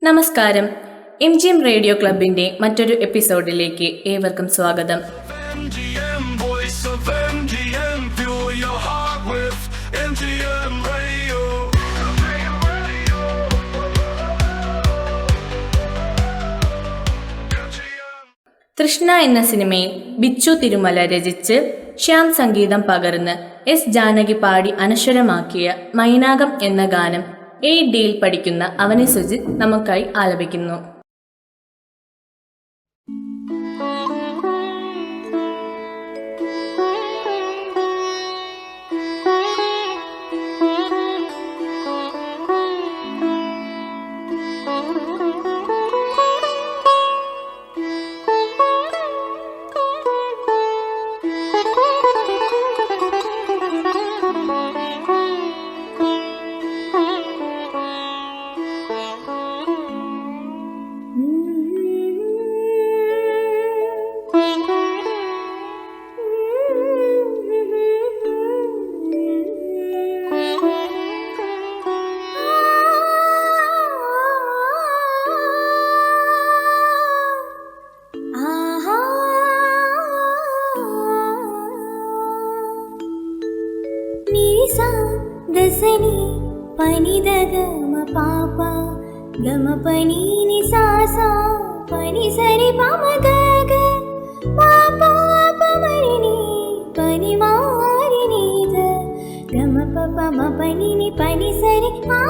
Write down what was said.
നമസ്കാരം. MGM radio ക്ലബിന്റെ മറ്റൊരു എപ്പിസോഡിലേക്ക് ഏവർക്കും സ്വാഗതം. MGM, voice of MGM, fuel your heart with MGM Radio. തൃഷ്ണ എന്ന സിനിമയിൽ ബിച്ചു തിരുമല രചിച്ച് ശ്യാം സംഗീതം പകർന്ന് എസ് ജാനകി പാടി അനശ്വരമാക്കിയ മൈനാകം എന്ന ഗാനം 8Dയിൽ പഠിക്കുന്ന അവനി സുജിത് നമുക്കായി ആലപിക്കുന്നു. ദസനി പനി ദഗമ പാപ ഗമ പനി നി സാസാ പനി സരി പമ ഗഗ പാപ പമരി നി പനി മാരി നി ദ ഗമ പ പമ പനി നി പനി സരി ആ